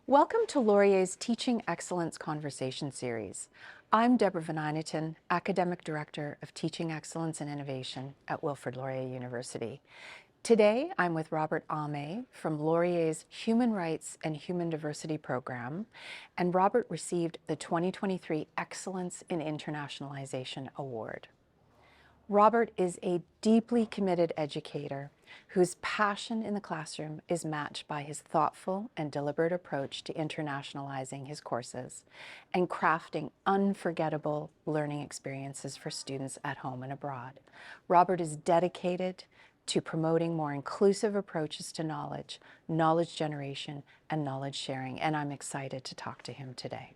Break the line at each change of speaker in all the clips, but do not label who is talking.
Welcome to Laurier's Teaching Excellence Conversation Series. I'm Deborah Van Eyneton, Academic Director of Teaching Excellence and Innovation at Wilfrid Laurier University. Today, I'm with Robert Ame from Laurier's Human Rights and Human Diversity Program, and Robert received the 2023 Excellence in Internationalization Award. Robert is a deeply committed educator whose passion in the classroom is matched by his thoughtful and deliberate approach to internationalizing his courses and crafting unforgettable learning experiences for students at home and abroad. Robert is dedicated to promoting more inclusive approaches to knowledge, knowledge generation, and knowledge sharing, and I'm excited to talk to him today.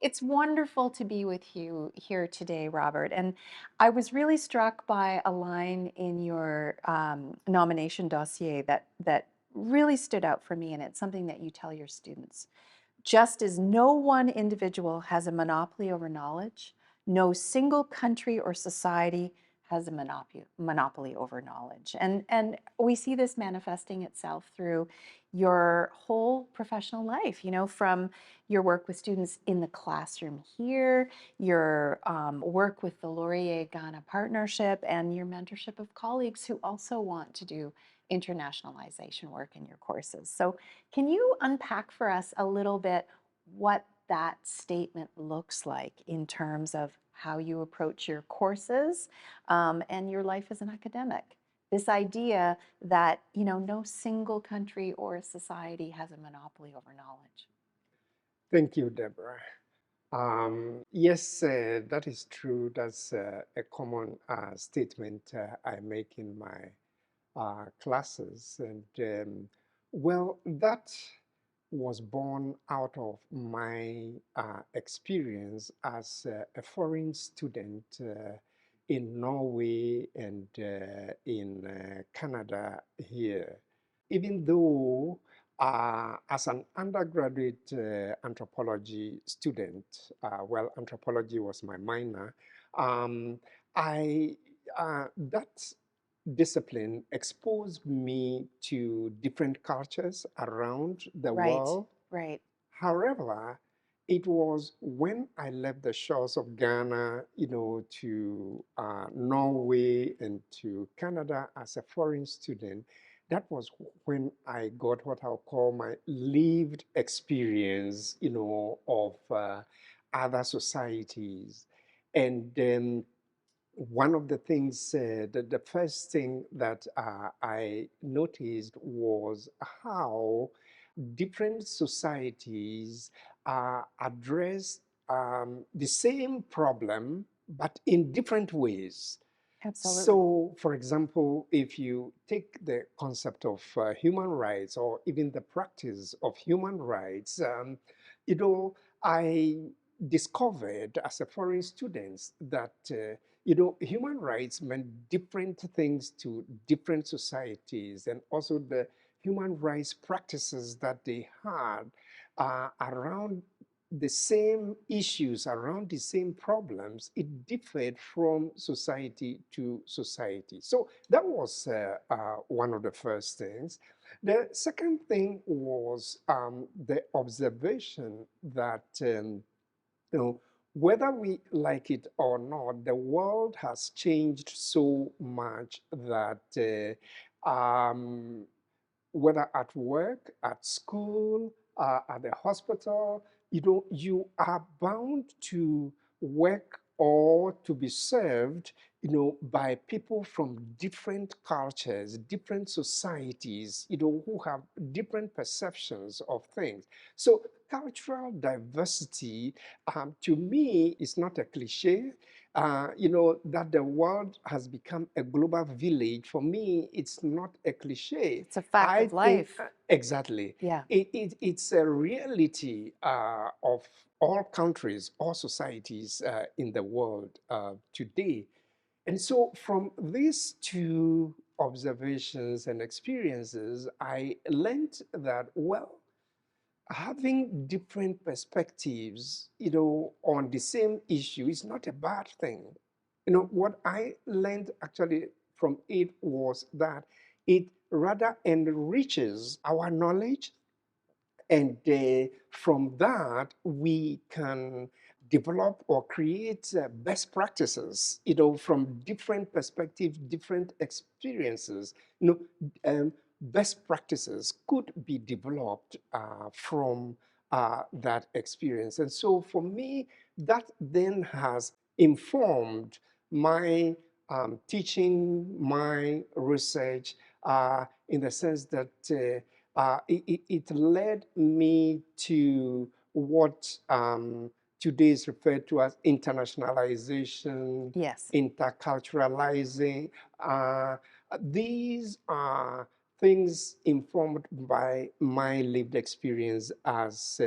It's wonderful to be with you here today, Robert. And I was really struck by a line in your nomination dossier that really stood out for me, and it's something that you tell your students. Just as no one individual has a monopoly over knowledge, no single country or society has a monopoly over knowledge. And we see this manifesting itself through your whole professional life, from your work with students in the classroom here, your work with the Laurier-Ghana partnership, and your mentorship of colleagues who also want to do internationalization work in your courses. So can you unpack for us a little bit what that statement looks like in terms of how you approach your courses and your life as an academic? This idea that, no single country or society has a monopoly over knowledge.
Thank you, Deborah. Yes, that is true. That's a common statement I make in my classes. And well, that was born out of my experience as a foreign student in Norway and in Canada here. Even though as an undergraduate anthropology student, well, anthropology was my minor, I that discipline exposed me to different cultures around the
Right,
world.
right.
However, it was when I left the shores of Ghana, to Norway and to Canada as a foreign student, that was when I got what I'll call my lived experience, of other societies. And then one of the things, the first thing that I noticed was how different societies address the same problem, but in different ways.
Absolutely.
So, for example, if you take the concept of human rights or even the practice of human rights, you know, I discovered as a foreign student that human rights meant different things to different societies, and also the human rights practices that they had around the same issues, around the same problems, it differed from society to society. So that was one of the first things. The second thing was the observation that whether we like it or not, the world has changed so much that whether at work, at school, at the hospital, you are bound to work or to be served, by people from different cultures, different societies, who have different perceptions of things. So cultural diversity, to me, is not a cliche. That the world has become a global village, for me, it's not a cliche.
It's a fact
I
of
think
life.
exactly.
Yeah.
It's a reality of all countries, all societies in the world today. And so from these two observations and experiences, I learned that, well, having different perspectives, on the same issue is not a bad thing. What I learned actually from it was that it rather enriches our knowledge, and from that we can develop or create best practices, from different perspectives, different experiences. Best practices could be developed from that experience. And so for me, that then has informed my teaching, my research, in the sense that it led me to what today is referred to as internationalization,
Yes.
interculturalizing. Uh, these are things informed by my lived experience as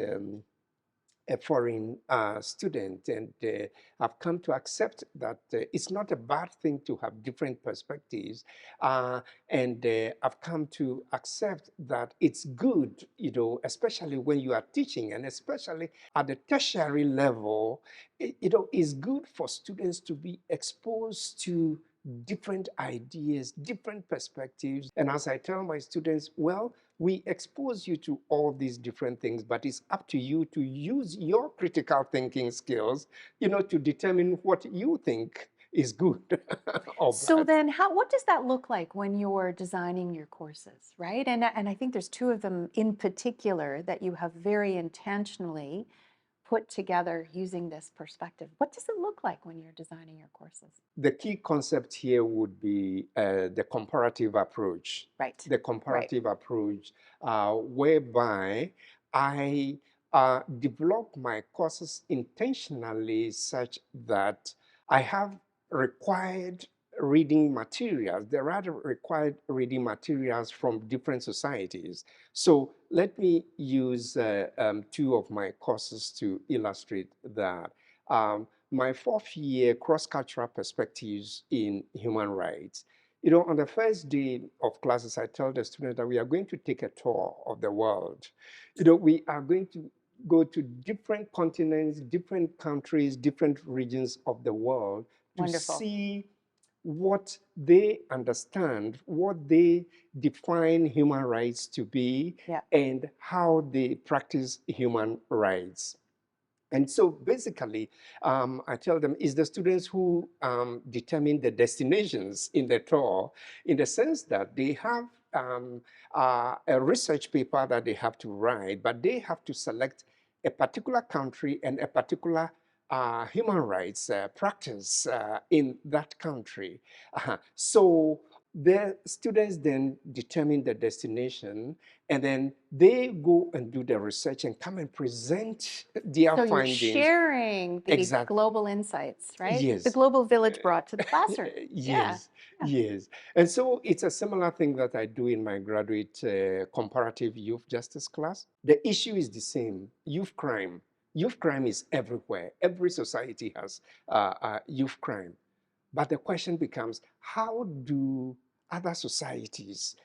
a foreign student, and I've come to accept that it's not a bad thing to have different perspectives, and I've come to accept that it's good, especially when you are teaching, and especially at the tertiary level. It's good for students to be exposed to different ideas, different perspectives. And as I tell my students, well, we expose you to all these different things, but it's up to you to use your critical thinking skills, to determine what you think is good or
So
bad.
then what does that look like when you're designing your courses, right? And I think there's two of them in particular that you have very intentionally put together using this perspective. What does it look like when you're designing your courses?
The key concept here would be the comparative approach.
Right.
The
Right.
comparative approach, whereby I develop my courses intentionally such that I have required reading materials. There are required reading materials from different societies. So let me use two of my courses to illustrate that. My fourth year cross-cultural perspectives in human rights. On the first day of classes, I tell the students that we are going to take a tour of the world. We are going to go to different continents, different countries, different regions of the world to
Wonderful.
see what they understand, what they define human rights to be,
Yeah.
and how they practice human rights. And so basically, I tell them it's the students who determine the destinations in the tour, in the sense that they have a research paper that they have to write, but they have to select a particular country and a particular human rights practice in that country. So the students then determine the destination, and then they go and do the research and come and present their
So you're
findings.
sharing the
Exactly.
global insights, right? The
Yes.
global village brought to the classroom. Yeah.
Yes,
Yeah.
yes. And so it's a similar thing that I do in my graduate comparative youth justice class. The issue is the same: youth crime. Youth crime is everywhere. Every society has youth crime. But the question becomes, how do other societies,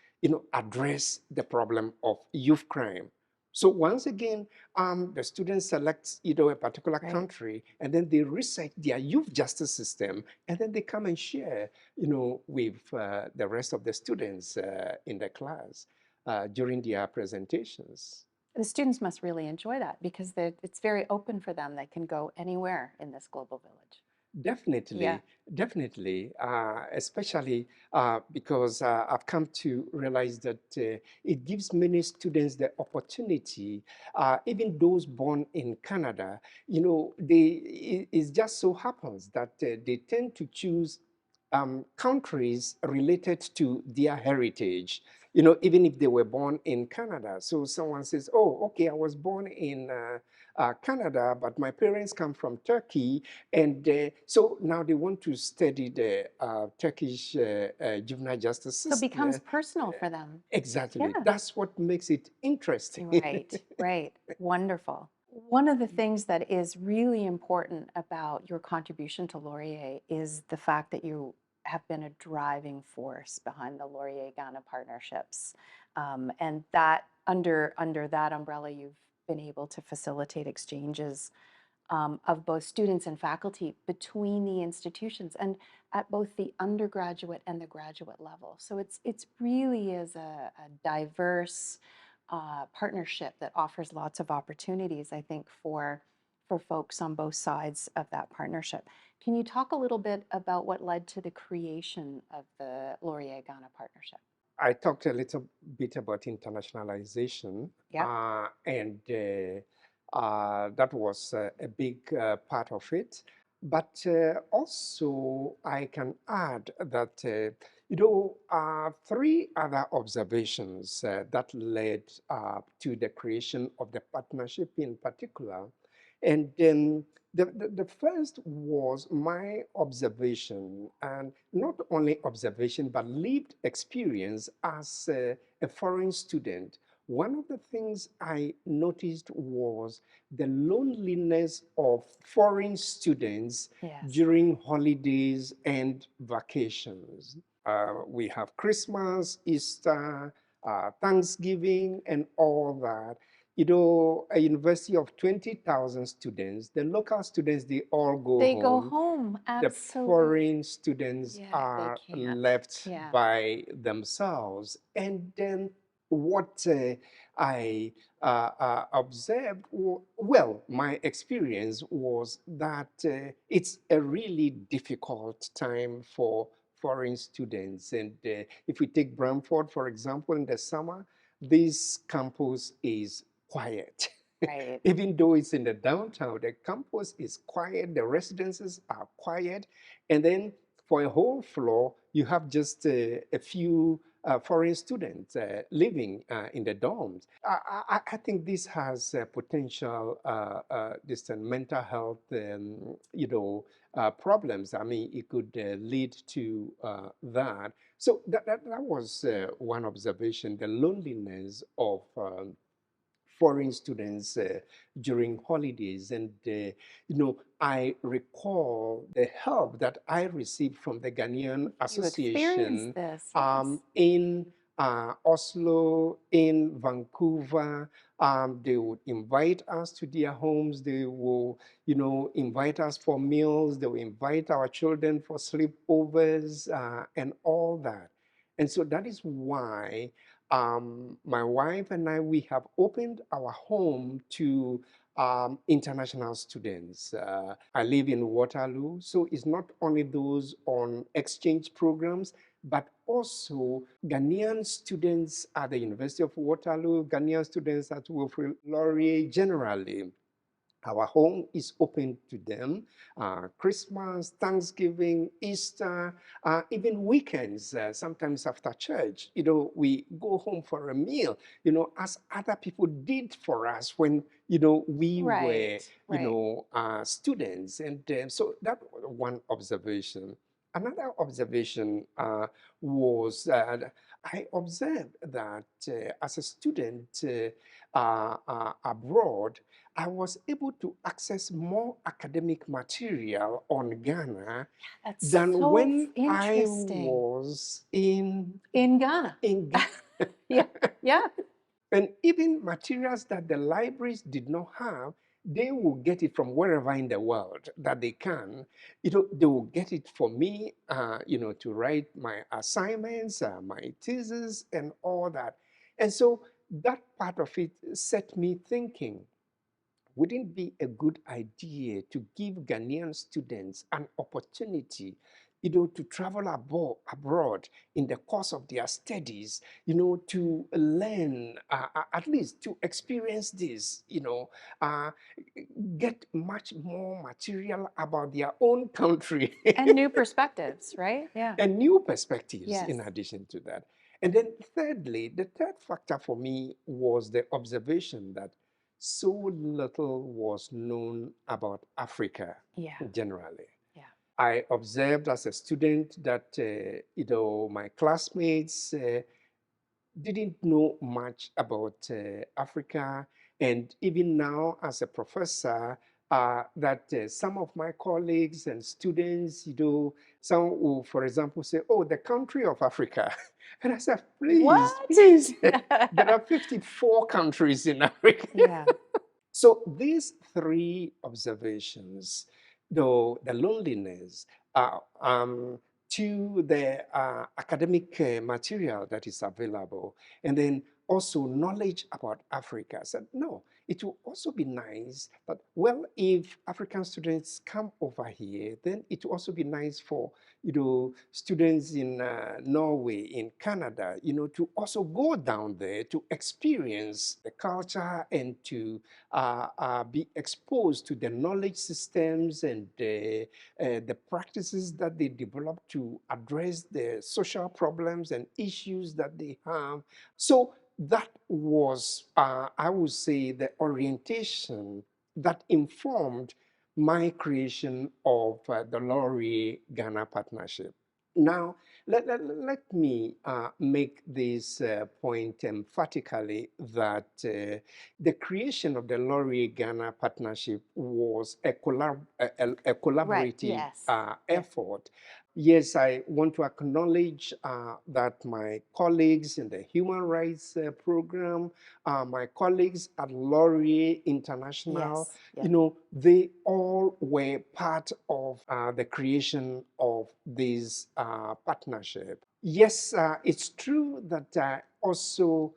address the problem of youth crime? So once again, the students select, a particular
Right.
country, and then they research their youth justice system, and then they come and share, with the rest of the students in the class during their presentations.
The students must really enjoy that because it's very open for them. They can go anywhere in this global village. Yeah.
Definitely, definitely, especially because I've come to realize that it gives many students the opportunity, even those born in Canada, it just so happens that they tend to choose countries related to their heritage, even if they were born in Canada. So someone says, oh, okay, I was born in Canada, but my parents come from Turkey. And so now they want to study the Turkish juvenile justice
So it becomes
system.
personal for them.
Exactly.
Yeah.
That's what makes it interesting.
Right, right. Wonderful. One of the things that is really important about your contribution to Laurier is the fact that you have been a driving force behind the Laurier-Ghana partnerships. And that under that umbrella, you've been able to facilitate exchanges of both students and faculty between the institutions and at both the undergraduate and the graduate level. So it's really is a diverse partnership that offers lots of opportunities, I think, for folks on both sides of that partnership. Can you talk a little bit about what led to the creation of the Laurier-Ghana partnership?
I talked a little bit about internationalization,
Yep.
and that was a big part of it. But also, I can add that, three other observations that led to the creation of the partnership in particular. And the first was my observation, and not only observation, but lived experience as a foreign student. One of the things I noticed was the loneliness of foreign students
Yes.
during holidays and vacations. We have Christmas, Easter, Thanksgiving, and all that. A university of 20,000 students, the local students, they all go
They go
home.
home,
The
absolutely.
foreign students
Yeah, they
are
can't.
left
Yeah.
by themselves. And then what I observed, well, my experience was that it's a really difficult time for foreign students. And if we take Bramford, for example, in the summer, this campus is quiet.
Right.
Even though it's in the downtown, the campus is quiet, the residences are quiet, and then for a whole floor, you have just a few foreign students living in the dorms. I think this has potential this mental health, problems. I mean, it could lead to that. So that was one observation: the loneliness of foreign students during holidays. And, I recall the help that I received from the Ghanaian
You experienced
Association
this, yes.
in Oslo, in Vancouver. They would invite us to their homes. They will, invite us for meals. They will invite our children for sleepovers and all that. And so that is why my wife and I, we have opened our home to international students. I live in Waterloo, so it's not only those on exchange programs, but also Ghanaian students at the University of Waterloo, Ghanaian students at Wilfrid Laurier generally. Our home is open to them. Christmas, Thanksgiving, Easter, even weekends, sometimes after church, we go home for a meal, as other people did for us when, we were,
Right, right.
students. And so that was one observation. Another observation was I observed that as a student abroad, I was able to access more academic material on Ghana
That's
than
so
when I
interesting.
was in
In Ghana.
Ghana.
Yeah, yeah.
And even materials that the libraries did not have, they will get it from wherever in the world that they can. They will get it for me, to write my assignments, my thesis, and all that. And so that part of it set me thinking, wouldn't it be a good idea to give Ghanaian students an opportunity, to travel abroad in the course of their studies, to learn, at least to experience this, uh, get much more material about their own country
And new perspectives, right? Yeah.
and new perspectives
Yes.
in addition to that. And then, thirdly, the third factor for me was the observation that so little was known about Africa
Yeah.
generally.
Yeah.
I observed as a student that, my classmates didn't know much about Africa. And even now, as a professor, that some of my colleagues and students, some will, for example, say, oh, the country of Africa. And I said, please,
What?
please, there are 54 countries in Africa.
Yeah.
So these three observations, though the loneliness, to the academic material that is available, and then also knowledge about Africa. I said, no, it will also be nice that, well, if African students come over here, then it will also be nice for, students in Norway, in Canada, to also go down there to experience the culture and to be exposed to the knowledge systems and the practices that they develop to address the social problems and issues that they have. So that was, I would say, the orientation that informed my creation of the Laurier-Ghana partnership. Now, let me make this point emphatically that the creation of the Laurier-Ghana partnership was a
Right.
collaborative
Yes. Yes.
effort. Yes, I want to acknowledge that my colleagues in the human rights program, my colleagues at Laurier International,
Yes. Yes.
they all were part of the creation of this partnership. Yes, it's true that I also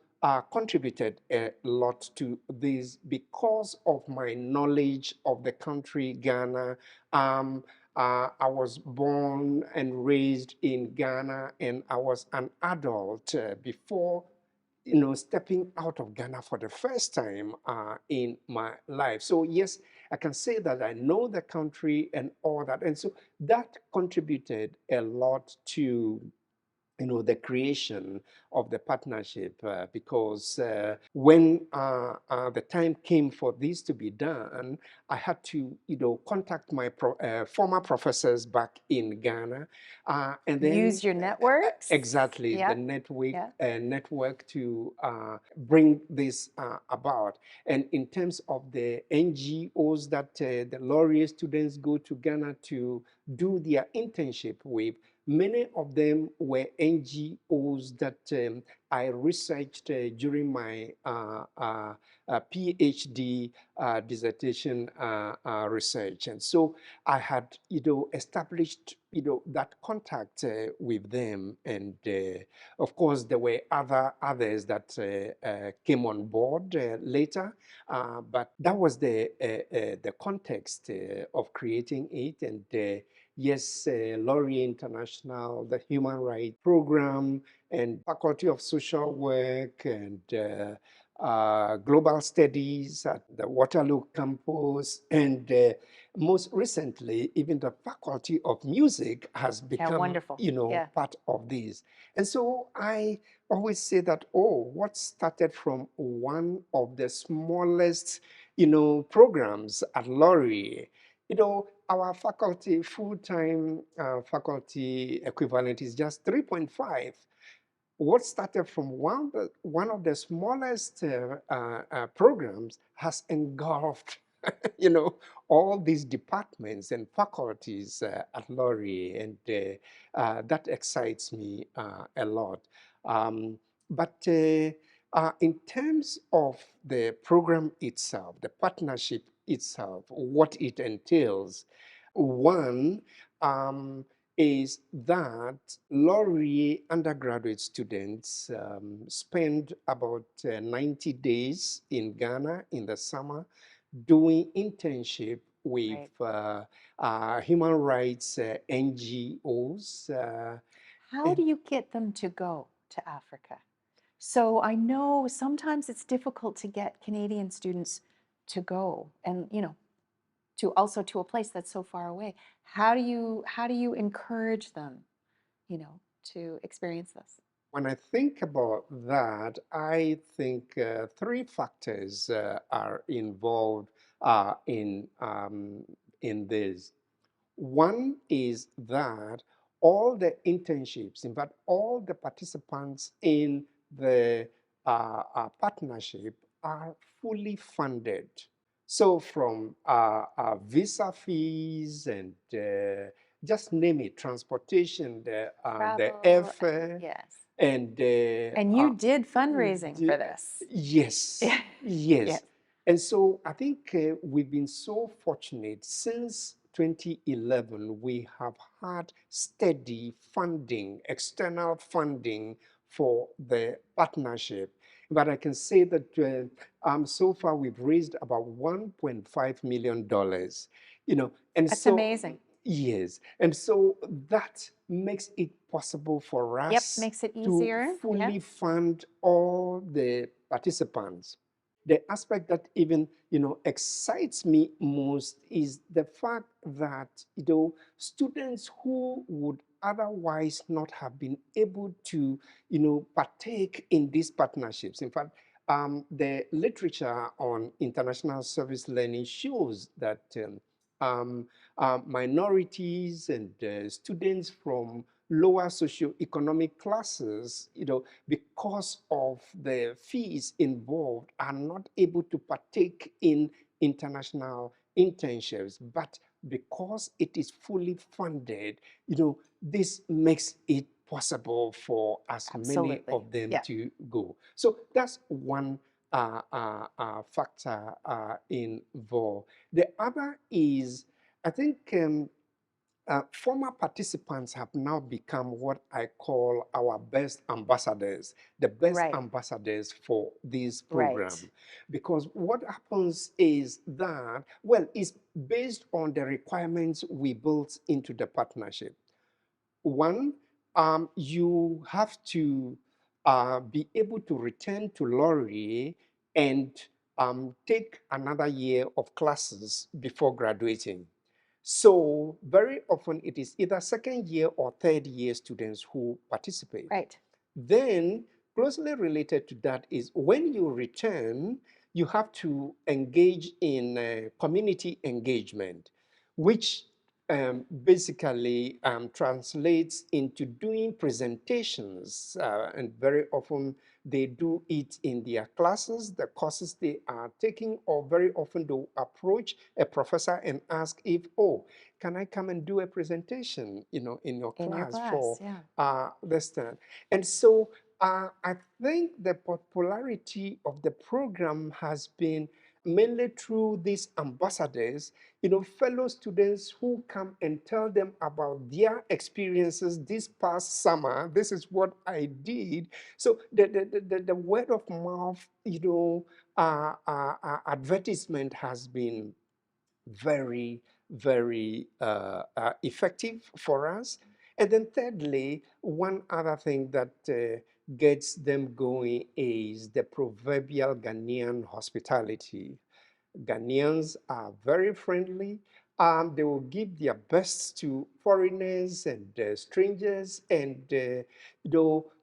contributed a lot to this because of my knowledge of the country Ghana. I was born and raised in Ghana, and I was an adult before stepping out of Ghana for the first time in my life. So yes, I can say that I know the country and all that. And so that contributed a lot to the creation of the partnership because when the time came for this to be done, I had to, contact my former professors back in Ghana, and then
Use your networks.
exactly the
Yeah.
network
Yeah.
network to bring this about. And in terms of the NGOs that the Laurier students go to Ghana to do their internship with, many of them were NGOs that I researched during my PhD dissertation research. And so I had, established, that contact with them. And of course, there were others that came on board later. But that was the context of creating it. And yes, Laurier International, the Human Rights Program, and Faculty of Social Work, and Global Studies at the Waterloo campus, and most recently, even the Faculty of Music has
Yeah.
become,
Wonderful. Yeah.
part of this. And so I always say that, oh, what started from one of the smallest, programs at Laurier, our faculty, full-time faculty equivalent is just 3.5. What started from one of the smallest programs has engulfed, you know, all these departments and faculties at Laurier, and that excites me a lot. Um, but in terms of the program itself, the partnership itself, what it entails, one, um, is that Laurier undergraduate students spend about 90 days in Ghana in the summer doing internship with
Right.
human rights NGOs.
How
And
do you get them to go to Africa? So I know sometimes it's difficult to get Canadian students to go and, to also to a place that's so far away. How do you encourage them, to experience this?
when I think about that, I think three factors are involved in this. One is that all the internships, in fact, all the participants in the partnership are fully funded So from visa fees and just name it, transportation, the
Travel,
airfare,
yes.
and
And you did fundraising
the,
for this.
yes,
Yes.
yes. And so I think we've been so fortunate since 2011. We have had steady funding, external funding for the partnership. But I can say that so far we've raised about $1.5 million, and
That's
so
amazing.
yes, and so that makes it possible for
Yep,
us
makes it
to
easier.
fully
Yes.
fund all the participants. The aspect that even excites me most is the fact that students who would otherwise not have been able to partake in these partnerships. In fact, the literature on international service learning shows that minorities and students from lower socioeconomic classes, because of the fees involved, are not able to partake in international internships. But because it is fully funded, this makes it possible for as many
Absolutely.
of them
Yeah.
to go. So that's one factor involved. The other is, I think, former participants have now become what I call our best ambassadors, the best
Right.
ambassadors for this
Right.
program. Because what happens is that, well, it's based on the requirements we built into the partnership. One, you have to be able to return to Laurier and take another year of classes before graduating. So very often it is either second year or third year students who participate.
Right.
Then closely related to that is when you return, you have to engage in community engagement, which basically translates into doing presentations, and very often they do it in their classes, the courses they are taking, or very often they'll approach a professor and ask if, oh, can I come and do a presentation, in your
In your
class
class.
for
Yeah.
this time? And so I think the popularity of the program has been mainly through these ambassadors, fellow students who come and tell them about their experiences this past summer. This is what I did. So the word of mouth, advertisement has been very, very effective for us. And then thirdly, one other thing that gets them going is the proverbial Ghanaian hospitality. Ghanaians are very friendly. They will give their best to foreigners and strangers. And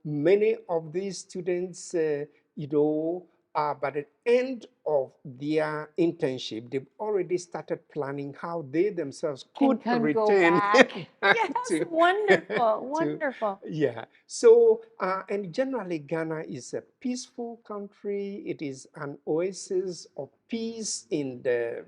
many of these students, by the end of their internship, they've already started planning how they themselves
Can
could
can go
return
back. Yes,
to,
wonderful,
to
wonderful.
yeah. So, and generally, Ghana is a peaceful country. It is an oasis of peace in the,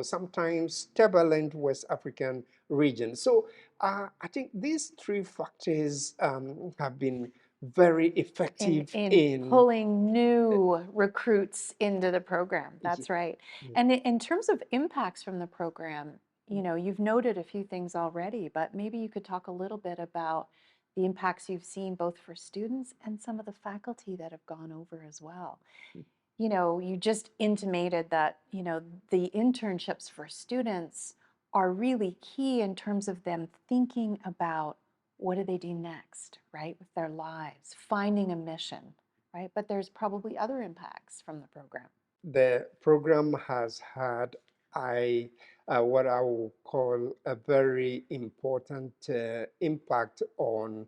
sometimes turbulent West African region. So, I think these three factors have been very effective
In
in.
pulling new recruits into the program.
Yeah.
That's right.
Mm.
And in terms of impacts from the program, you've noted a few things already, but maybe you could talk a little bit about the impacts you've seen both for students and some of the faculty that have gone over as well. You just intimated that, the internships for students are really key in terms of them thinking about what do they do next, right, with their lives, finding a mission, right? But there's probably other impacts from the program.
The program has had what I will call a very important impact on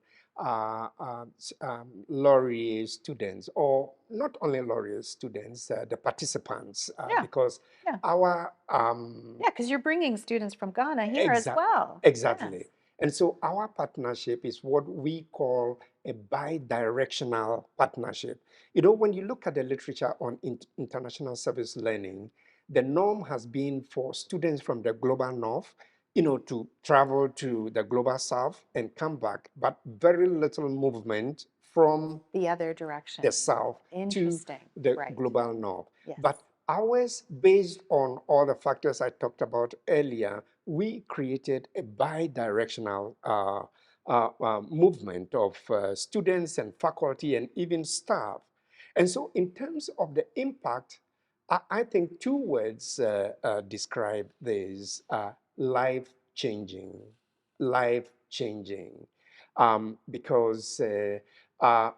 Laurier students, or not only Laurier students, the participants,
Yeah,
because
yeah,
our
yeah, because you're bringing students from Ghana here as
exact
well. Yes.
exactly. And so our partnership is what we call a bi-directional partnership. When you look at the literature on international service learning, the norm has been for students from the global north, to travel to the global south and come back, but very little movement from
The other
the
direction.
south to
Interesting.
the
Right.
global north.
Yes.
But ours, based on all the factors I talked about earlier, we created a bi-directional movement of students and faculty and even staff. And so in terms of the impact, I think two words describe this: life-changing, life-changing. Because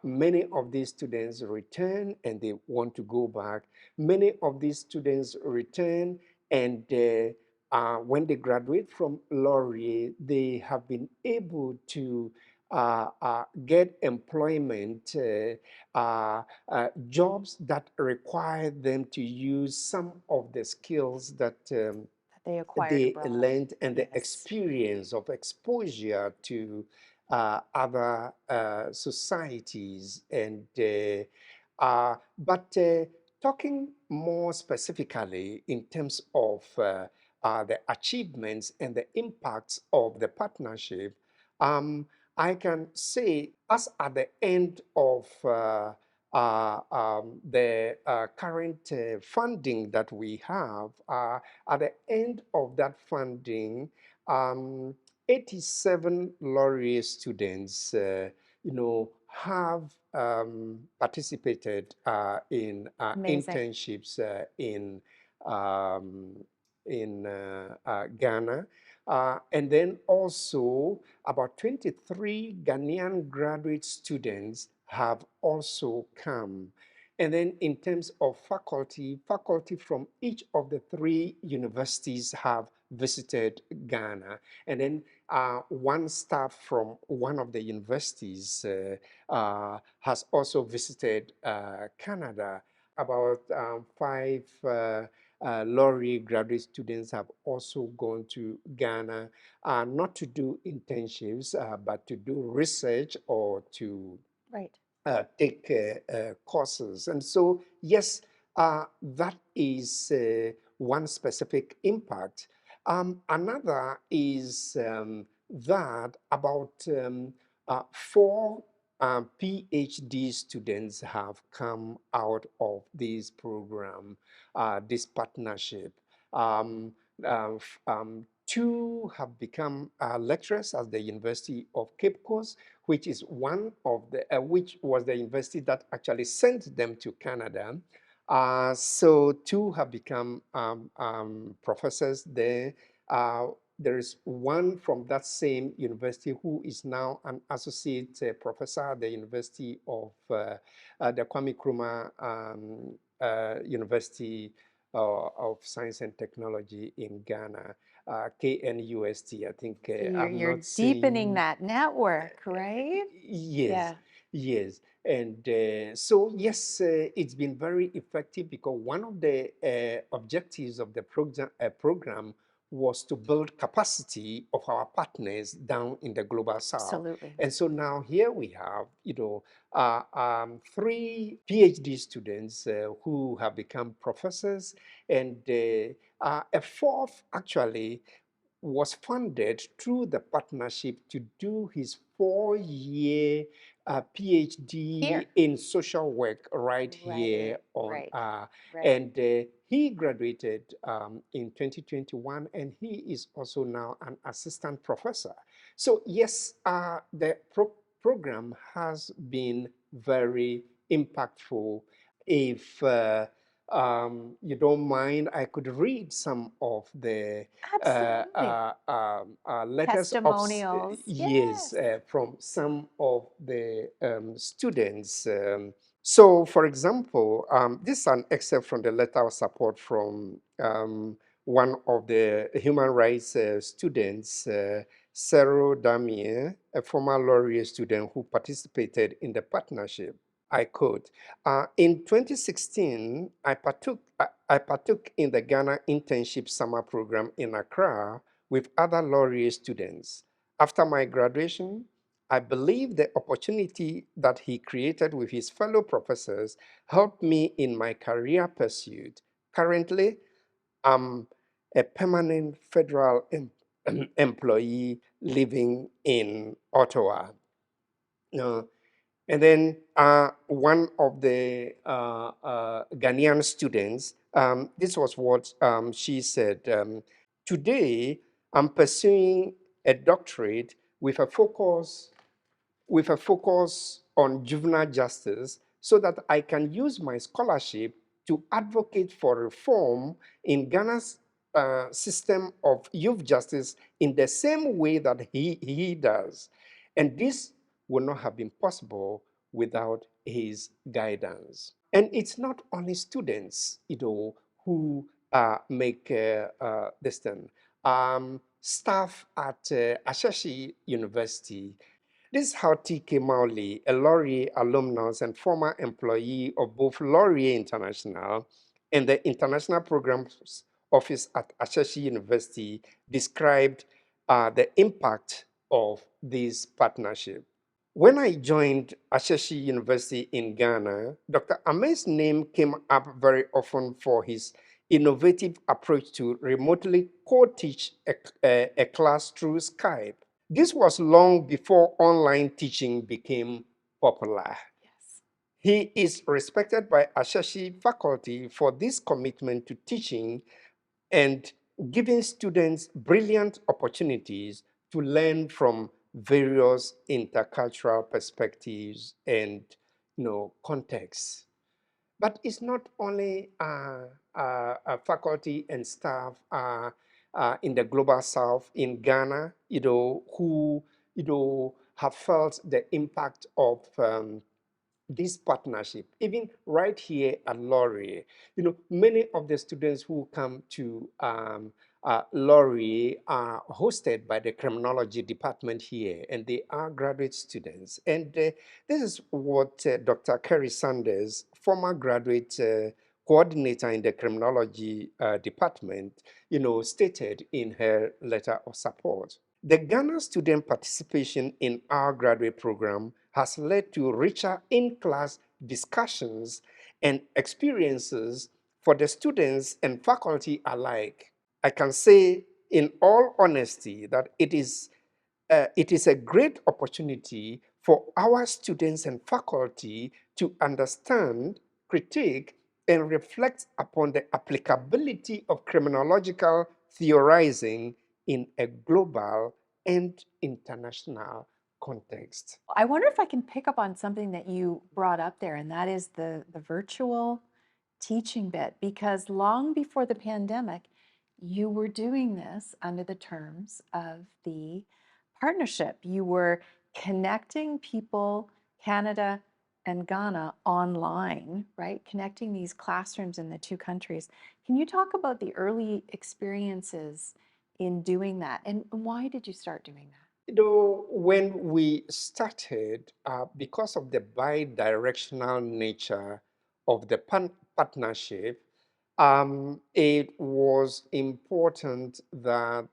many of these students return and they want to go back. Many of these students return and when they graduate from Laurier, they have been able to get employment, jobs that require them to use some of the skills that
That they acquired
they
abroad.
learned and the
Yes.
experience of exposure to other societies. And but talking more specifically in terms of the achievements and the impacts of the partnership, I can say, as at the end of the current funding that we have, at the end of that funding, 87 Laurier students, have participated in
Amazing.
internships um, in Ghana. And then also about 23 Ghanaian graduate students have also come. And then in terms of faculty, faculty from each of the three universities have visited Ghana. And then one staff from one of the universities has also visited Canada. About five Laurier graduate students have also gone to Ghana, not to do internships, but to do research or to
Right.
take courses. And so, yes, that is one specific impact. Another is that about four PhD students have come out of this program, this partnership. Um, Two have become lecturers at the University of Cape Coast, which is one of the which was the university that actually sent them to Canada. So two have become professors there. There is one from that same university who is now an associate professor at the University of the Kwame Nkrumah University of Science and Technology in Ghana, KNUST. I think
So
I'm
you're
not
deepening
seeing.
that network, right?
Yes,
Yeah.
yes. And so, yes, it's been very effective because one of the objectives of the program was to build capacity of our partners down in the global south.
Absolutely.
And so now here we have, three PhD students who have become professors, and a fourth actually was funded through the partnership to do his 4-year PhD
Here.
in social work right here
Right.
on,
Right. Right.
and he graduated in 2021, and he is also now an assistant professor. So yes, the program has been very impactful. If you don't mind, I could read some of the
Absolutely.
letters of
Testimonials.
yes
Yes.
from some of the students. So, for example, this is an excerpt from the letter of support from one of the human rights students, Robert Ame, a former Laurier student who participated in the partnership. I quote, in 2016, I partook in the Ghana internship summer program in Accra with other Laurier students. After my graduation, I believe the opportunity that he created with his fellow professors helped me in my career pursuit. Currently, I'm a permanent federal employee living in Ottawa. Uh, and then one of the Ghanaian students, this was what she said. Today, I'm pursuing a doctorate with a focus on juvenile justice so that I can use my scholarship to advocate for reform in Ghana's system of youth justice in the same way that he does. And this would not have been possible without his guidance. And it's not only students, who make this thing. Staff at Ashashi University. This is how T.K. Mowley, a Laurier alumnus and former employee of both Laurier International and the International Programs Office at Ashashi University, described the impact of this partnership. When I joined Ashashi University in Ghana, Dr. Ame's name came up very often for his innovative approach to remotely co-teach a class through Skype. This was long before online teaching became popular.
Yes.
He is respected by Ashashi faculty for this commitment to teaching and giving students brilliant opportunities to learn from various intercultural perspectives and contexts. But it's not only faculty and staff in the global south in Ghana, who have felt the impact of this partnership, even right here at Laurier. Many of the students who come to Laurier are hosted by the criminology department here, and they are graduate students. And this is what Dr. Kerry Sanders, former graduate coordinator in the criminology department, stated in her letter of support. The Ghana student participation in our graduate program has led to richer in-class discussions and experiences for the students and faculty alike. I can say in all honesty that it is a great opportunity for our students and faculty to understand, critique, and reflect upon the applicability of criminological theorizing in a global and international context.
I wonder if I can pick up on something that you brought up there, and that is the virtual teaching bit, because long before the pandemic, you were doing this under the terms of the partnership. You were connecting people, Canada and Ghana, online, right? Connecting these classrooms in the two countries. Can you talk about the early experiences in doing that, and why did you start doing that?
When we started, because of the bi-directional nature of the partnership, it was important that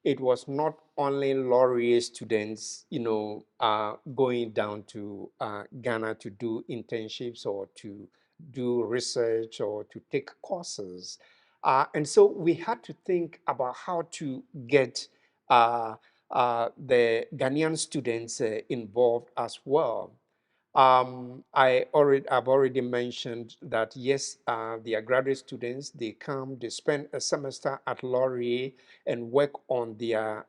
it was not only Laurier students, going down to Ghana to do internships or to do research or to take courses. And so we had to think about how to get the Ghanaian students involved as well. I've already mentioned that yes, they are graduate students. They come, they spend a semester at Laurier and work on their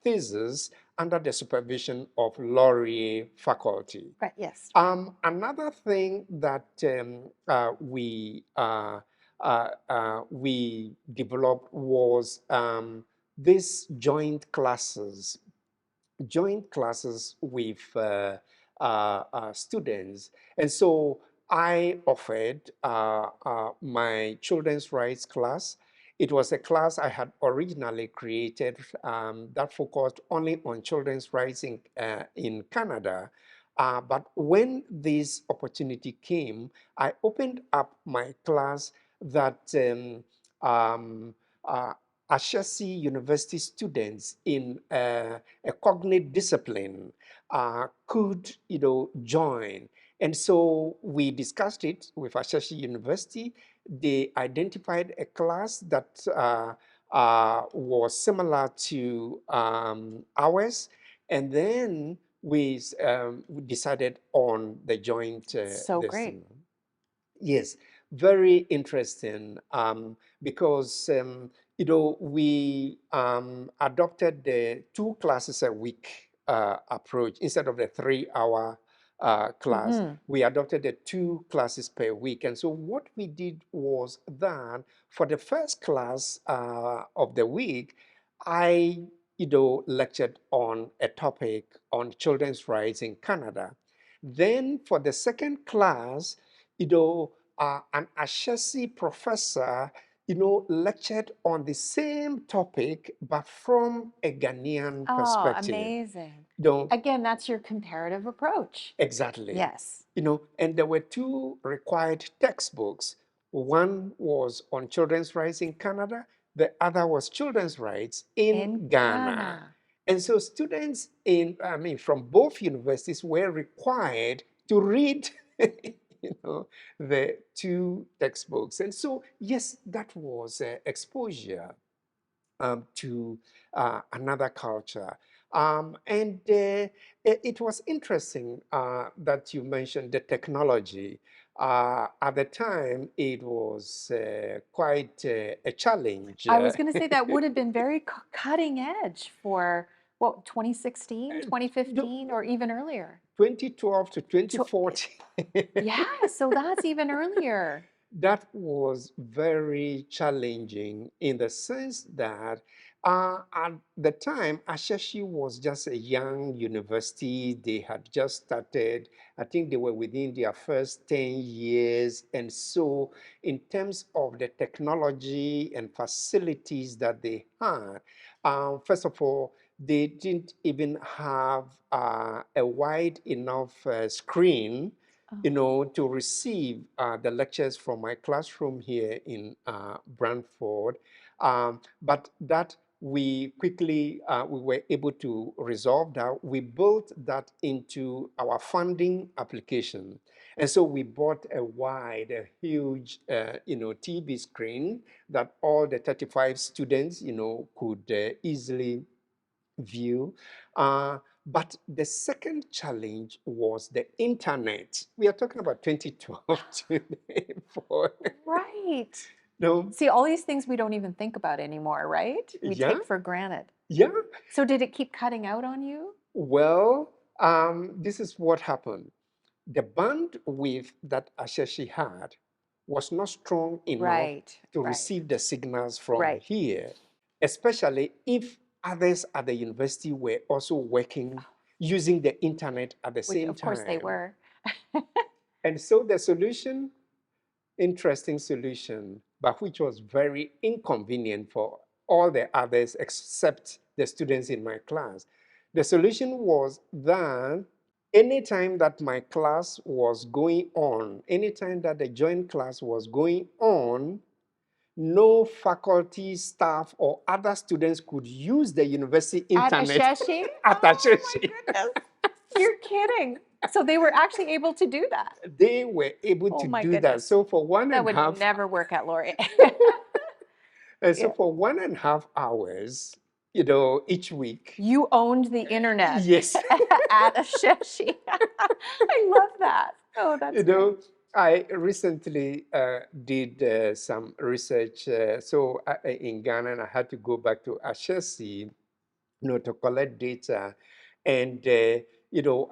thesis under the supervision of Laurier faculty.
Right, yes.
Another thing that we developed was these joint classes with students. And so I offered my children's rights class. It was a class I had originally created that focused only on children's rights in Canada. But when this opportunity came, I opened up my class that um, uh, Ashesi University students in a cognate discipline could, join. And so we discussed it with Ashesi University, they identified a class that was similar to ours, and then we decided on the joint
So
this
great.
thing. Yes, very interesting, because we adopted the 2 classes a week approach instead of the 3 hour class.
Hmm.
We adopted the 2 classes per week, and so what we did was that for the first class of the week, I lectured on a topic on children's rights in Canada. Then for the second class, an Ashesi professor, lectured on the same topic, but from a Ghanaian
Oh,
perspective.
amazing.
You know,
Again, that's your comparative approach.
exactly.
Yes.
And there were 2 required textbooks. One was on children's rights in Canada, the other was children's rights in
In
Ghana.
Ghana.
And so students from both universities were required to read, the 2 textbooks. And so, yes, that was exposure to another culture. And it was interesting that you mentioned the technology. At the time, it was quite a challenge.
I was going to say that would have been very cutting edge for what, 2016,
Do-
2015, or even earlier.
2012 to
To,
2014.
yeah, so that's even earlier.
That was very challenging in the sense that at the time, Asheshi was just a young university. They had just started. I think they were within their first 10 years. And so, in terms of the technology and facilities that they had, first of all, they didn't even have a wide enough screen,
Oh.
to receive the lectures from my classroom here in Brantford. But that we were able to resolve that. We built that into our funding application. And so we bought a huge, TV screen that all the 35 students, could easily view. But the second challenge was the internet. We are talking about 2012 today.
Right.
No,
See, all these things we don't even think about anymore, right? We
yeah,
take for granted.
yeah.
So did it keep cutting out on you?
Well, this is what happened. The bandwidth that Asheshi had was not strong enough
Right,
to
right,
receive the signals from
right.
here, especially if others at the university were also working using the internet at the
Which
same
of course they
time.
were.
And so the solution, interesting solution, but which was very inconvenient for all the others except the students in my class. The solution was that anytime that my class was going on, anytime that the joint class was going on, no faculty, staff, or other students could use the university
At
internet
Asheshi?
at
Oh my
Asheshi.
goodness. You're kidding. So they were actually able to do that.
They were able
Oh
to
my
do that.
goodness.
So for one
That
and a
would
half
never work at Laurier.
And so
Yeah.
for 1.5 hours, each week,
You owned the internet
yes,
at Asheshi. I love that. Oh,
you
that's great.
know, I recently did some research. In Ghana, and I had to go back to Ashesi, to collect data. And,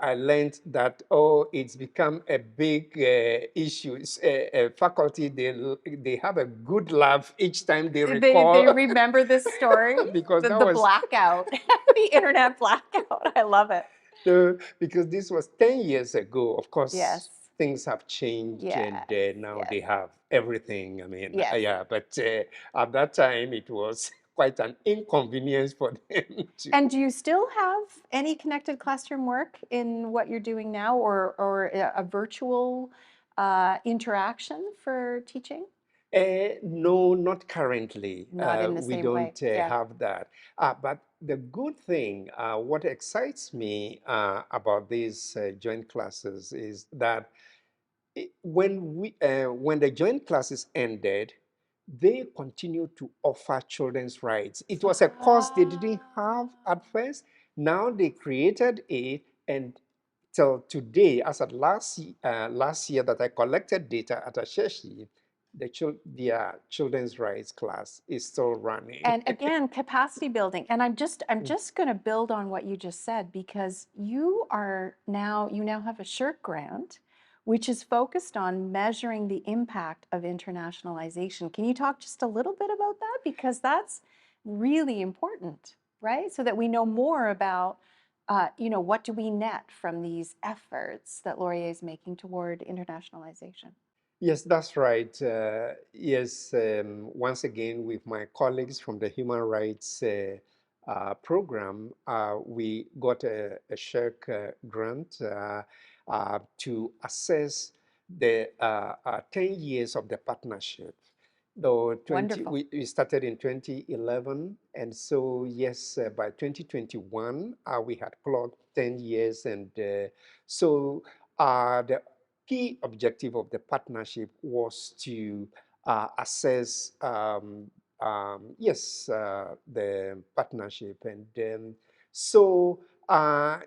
I learned that, it's become a big issue. Faculty, they have a good laugh each time they
They
recall
remember this story,
because that
the
was
blackout, the internet blackout. I love it.
because this was 10 years ago. Of
Yes.
course, things have changed, and
Yes.
now
Yes.
they have everything. I mean,
Yes.
yeah, but at that time, it was quite an inconvenience for them to.
And do you still have any connected classroom work in what you're doing now, or a virtual interaction for teaching?
No, not currently.
Not in the
We
same way.
don't
Yeah.
have that. But the good thing, what excites me about these joint classes is that when the joint classes ended, they continued to offer children's rights. It was a course they didn't have
Ah.
at first. Now they created it, and till today, as at last year that I collected data at Asheshi, their children's rights class is still running.
And again, capacity building. And I'm just going to build on what you just said, because you now have a SHIRK grant, which is focused on measuring the impact of internationalization. Can you talk just a little bit about that? Because that's really important, right? So that we know more about, what do we net from these efforts that Laurier is making toward internationalization.
Yes, that's right. Yes, once again, with my colleagues from the Human Rights Program, we got a SHIRK grant to assess the 10 years of the partnership. Though
Wonderful.
we started in 2011, and so yes, by 2021, we had clocked 10 years, and the key objective of the partnership was to assess, yes, the partnership. And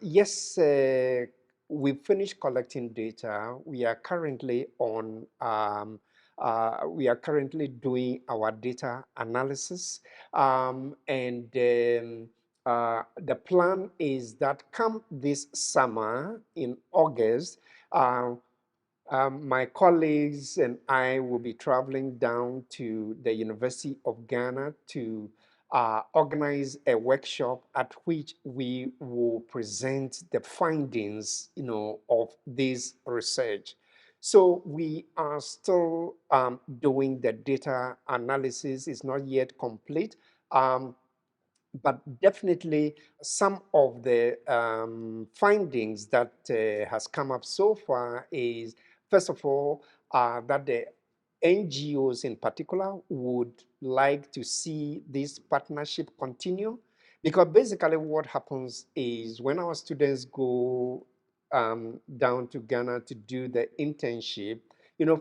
yes, we finished collecting data. We are currently doing our data analysis, and the plan is that come this summer in August, uh, my colleagues and I will be traveling down to the University of Ghana to organize a workshop at which we will present the findings, of this research. So we are still doing the data analysis. It's not yet complete. But definitely some of the findings that has come up so far is, first of all, that the NGOs in particular would like to see this partnership continue, because basically what happens is when our students go down to Ghana to do the internship,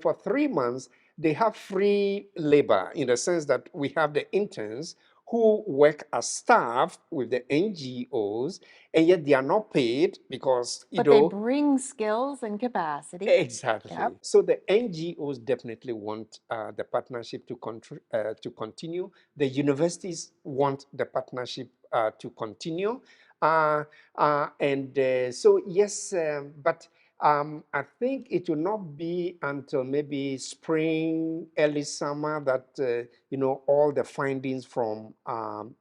for 3 months they have free labor, in the sense that we have the interns who work as staff with the NGOs, and yet they are not paid because,
But they bring skills and capacity.
exactly.
Yep.
So the NGOs definitely want the partnership to continue. The universities want the partnership to continue. So yes, but I think it will not be until maybe spring, early summer that all the findings from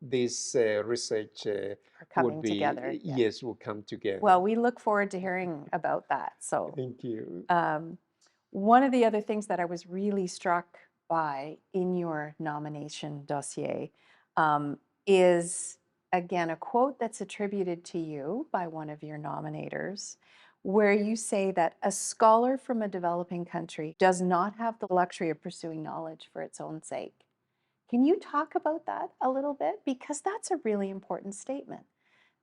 this research
Are
would
coming together.
be,
Yeah.
yes, will come together.
Well, we look forward to hearing about that. So,
Thank you.
um, one of the other things that I was really struck by in your nomination dossier um, is, again, a quote that's attributed to you by one of your nominators, where you say that a scholar from a developing country does not have the luxury of pursuing knowledge for its own sake. Can you talk about that a little bit? Because that's a really important statement,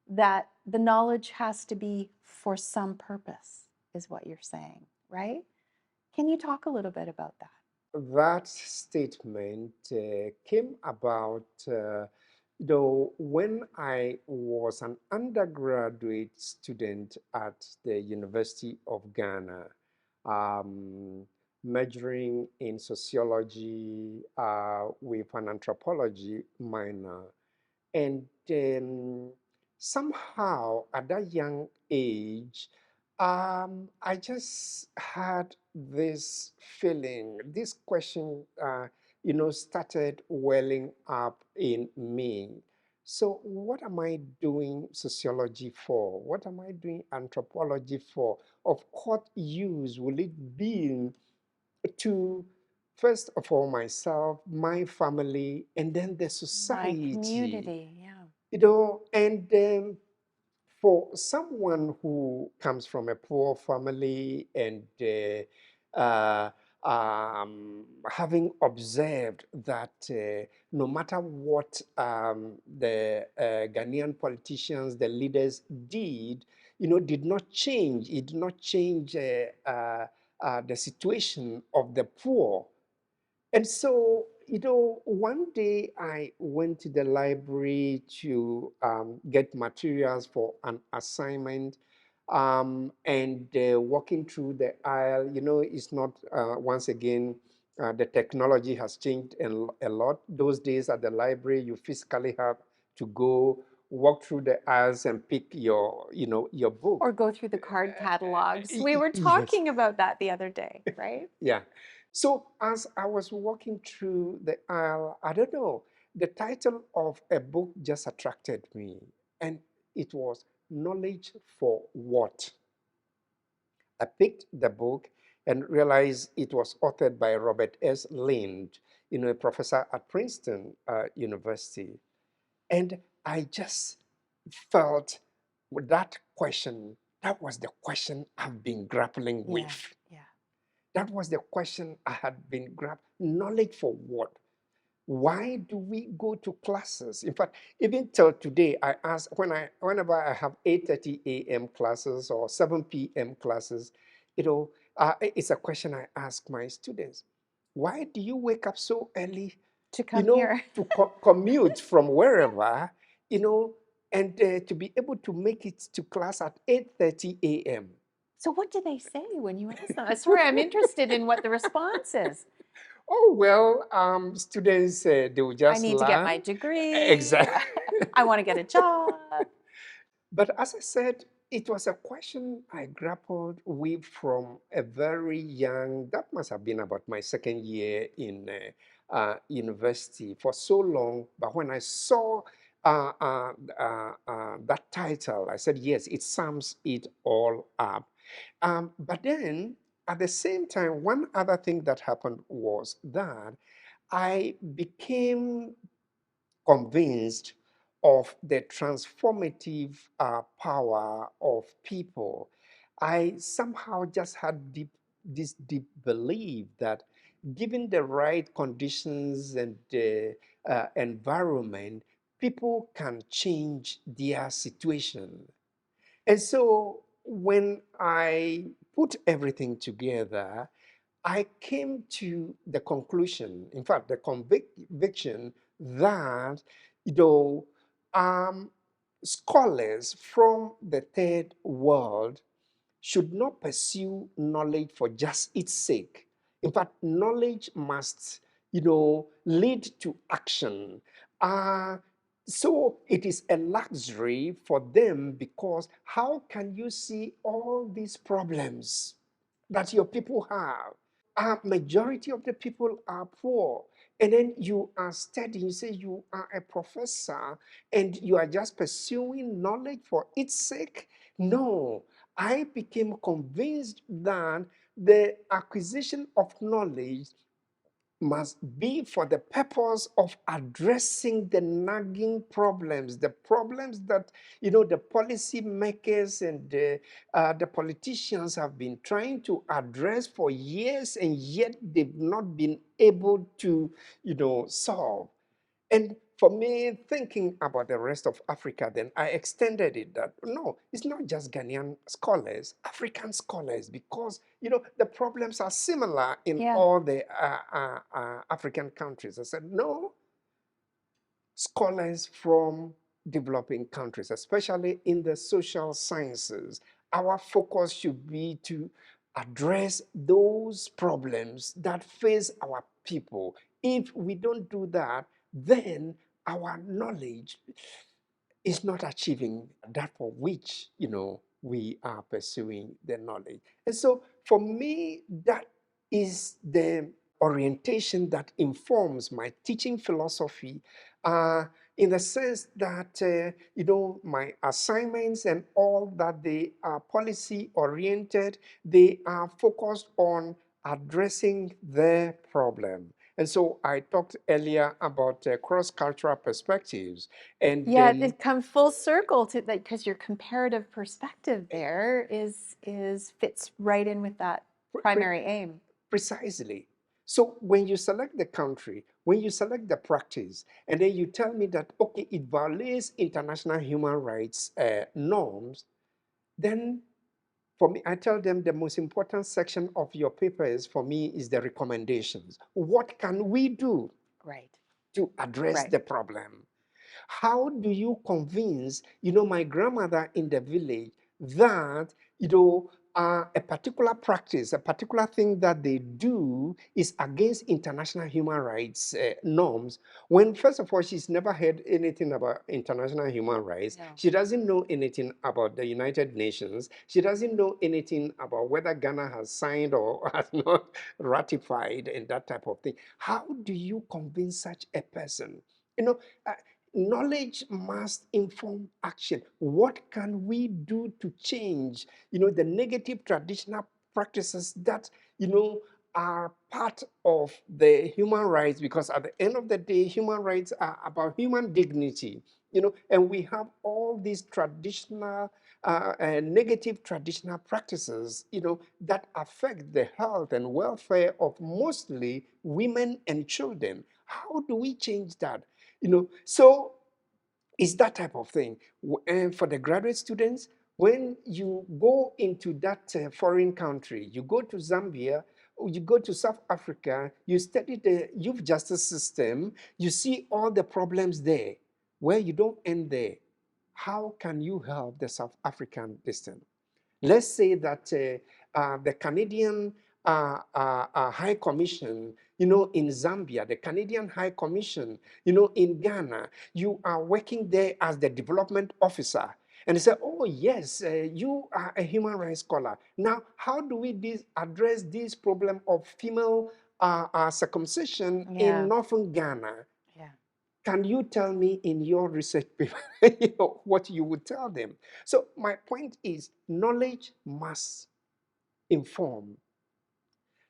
that the knowledge has to be for some purpose, is what you're saying, right? Can you talk a little bit about that?
That statement came about, when I was an undergraduate student at the University of Ghana, um, majoring in sociology with an anthropology minor. And somehow at that young age, I just had this feeling, this question, started welling up in me. So, what am I doing sociology for? What am I doing anthropology for? Of what use will it be to, first of all, myself, my family, and then the
My
society?
community, yeah.
And for someone who comes from a poor family and having observed that no matter what the Ghanaian politicians, the leaders did not change. It did not change the situation of the poor. And so, one day I went to the library to get materials for an assignment. And walking through the aisle, it's not, once again, the technology has changed a lot. Those days at the library, you physically have to go walk through the aisles and pick your book.
Or go through the card catalogs. We were
Yes.
talking about that the other day, right?
Yeah. So as I was walking through the aisle, I don't know, the title of a book just attracted me, and it was Knowledge for What? I picked the book and realized it was authored by Robert S. Lind, a professor at Princeton University. And I just felt with that question, that was the question I've been grappling
Yeah,
with.
yeah.
That was the question I had been grabbed. Knowledge for what? Why do we go to classes? In fact, even till today, I ask whenever I have 8:30 a.m. classes or 7 p.m. classes, it's a question I ask my students. Why do you wake up so early,
To come here.
to commute from wherever, you know, and to be able to make it to class at 8:30 a.m.?
So what do they say when you ask them? Sorry, I'm interested in what the response is.
Oh, well, students, they will
I
just
need to get my
learn.
degree.
Exactly.
I want to get a job.
But as I said, it was a question I grappled with from a very young, that must have been about my second year in university for so long. But when I saw that title, I said, yes, it sums it all up. But then at the same time, one other thing that happened was that I became convinced of the transformative power of people. I somehow just had this deep belief that given the right conditions and environment, people can change their situation. And so when I put everything together, I came to the conclusion, in fact, the conviction that, you know, um, scholars from the third world should not pursue knowledge for just its sake. In fact, knowledge must, lead to action. Uh, so it is a luxury for them because how can you see all these problems that your people have? A majority of the people are poor. And then you are studying, you say you are a professor and you are just pursuing knowledge for its sake. No, I became convinced that the acquisition of knowledge must be for the purpose of addressing the nagging problems, the problems that the policy makers and the politicians have been trying to address for years, and yet they've not been able to, solve. And for me, thinking about the rest of Africa, then I extended it that no, it's not just Ghanaian scholars, African scholars, because the problems are similar in
Yeah.
all the African countries. I said no, scholars from developing countries, especially in the social sciences, our focus should be to address those problems that face our people. If we don't do that, then our knowledge is not achieving that for which we are pursuing the knowledge. And so for me, that is the orientation that informs my teaching philosophy, uh, in the sense that my assignments and all that, they are policy oriented, they are focused on addressing the problem. And so I talked earlier about cross-cultural perspectives, and
Yeah,
then
it comes full circle to that because your comparative perspective there is fits right in with that primary aim.
precisely. So when you select the country, when you select the practice, and then you tell me that, okay, it violates international human rights norms, then For me, I tell them the most important section of your papers for me is the recommendations. What can we do
Right.
to address
Right.
the problem? How do you convince, my grandmother in the village that, a particular practice, a particular thing that they do is against international human rights norms, when first of all, she's never heard anything about international human rights.
No.
She doesn't know anything about the United Nations. She doesn't know anything about whether Ghana has signed or has not ratified and that type of thing. How do you convince such a person? You know, uh, Knowledge must inform action. What can we do to change, the negative traditional practices that, are part of the human rights? Because at the end of the day, human rights are about human dignity, and we have all these traditional, negative traditional practices, that affect the health and welfare of mostly women and children. How do we change that? So it's that type of thing. And for the graduate students, when you go into that foreign country, you go to Zambia, or you go to South Africa, you study the youth justice system, you see all the problems there. Where you don't end there, how can you help the South African distant? Let's say that the Canadian High Commission, in Zambia, the Canadian High Commission, in Ghana, you are working there as the development officer. And they say, oh, yes, you are a human rights scholar. Now, how do we address this problem of female circumcision in
Yeah.
northern Ghana?
Yeah.
Can you tell me in your research paper what you would tell them? So my point is knowledge must inform,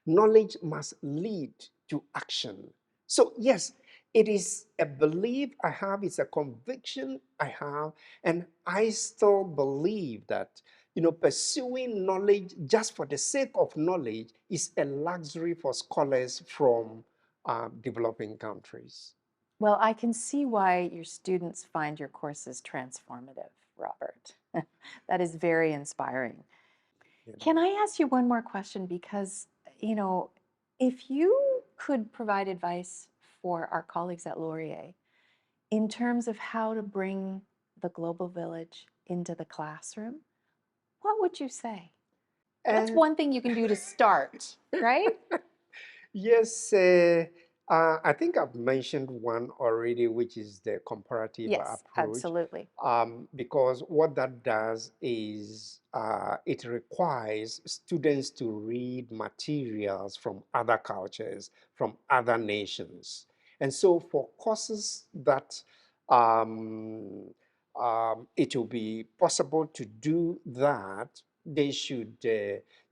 knowledge must lead to action. So yes, it is a belief I have, it's a conviction I have, and I still believe that pursuing knowledge just for the sake of knowledge is a luxury for scholars from developing countries.
Well, I can see why your students find your courses transformative, Robert. That is very inspiring.
Yeah.
Can I ask you one more question? Because, you know, if you could provide advice for our colleagues at Laurier in terms of how to bring the global village into the classroom, what would you say? What's
And
one thing you can do to start, right?
yes, I think I've mentioned one already, which is the comparative
Yes,
approach,
absolutely.
because what that does is it requires students to read materials from other cultures, from other nations. And so for courses that um, it will be possible to do that, they should,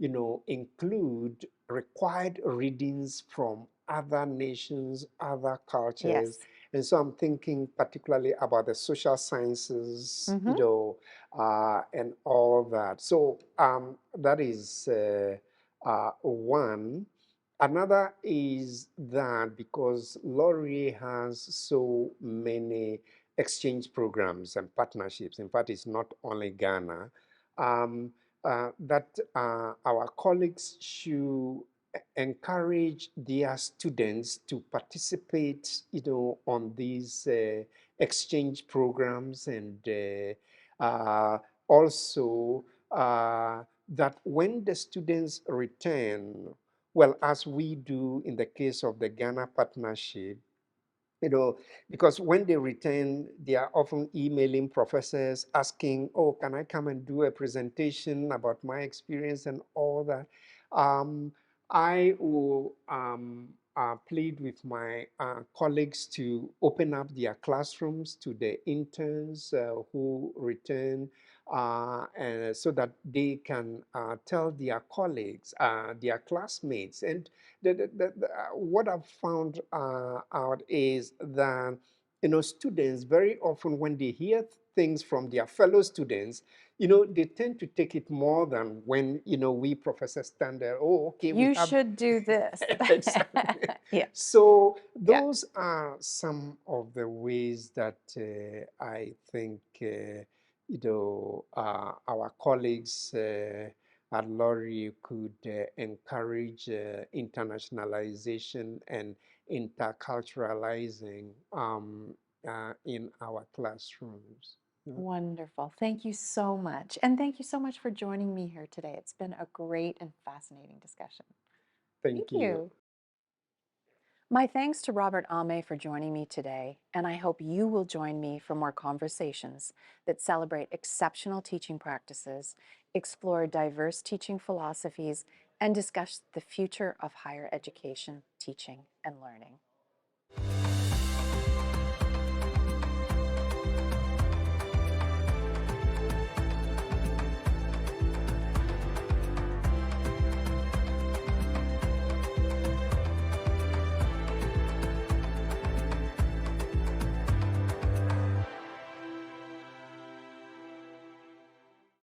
include required readings from other nations, other cultures.
Yes.
And so I'm thinking particularly about the social sciences,
Mm-hmm.
and all that. So that is one. Another is that because Laurier has so many exchange programs and partnerships, in fact, it's not only Ghana, um, that our colleagues should encourage their students to participate, on these exchange programs, and also that when the students return, well, as we do in the case of the Ghana partnership, you know, because when they return, they are often emailing professors asking, oh, can I come and do a presentation about my experience and all that? Um, I will plead with my colleagues to open up their classrooms to the interns who return, and so that they can tell their colleagues, their classmates. And what I've found out is that students very often, when they hear things from their fellow students, they tend to take it more than when we professors stand there. Oh, okay, we
You
have
should do this.
exactly.
Yeah.
So
Yeah.
those are some of the ways that I think our colleagues at Laurier could encourage internationalization and interculturalizing in our classrooms. Yeah.
Wonderful. Thank you so much. And thank you so much for joining me here today. It's been a great and fascinating discussion.
Thank
Thank
you.
you. My thanks to Robert Ame for joining me today, and I hope you will join me for more conversations that celebrate exceptional teaching practices, explore diverse teaching philosophies, and discuss the future of higher education, teaching, and learning.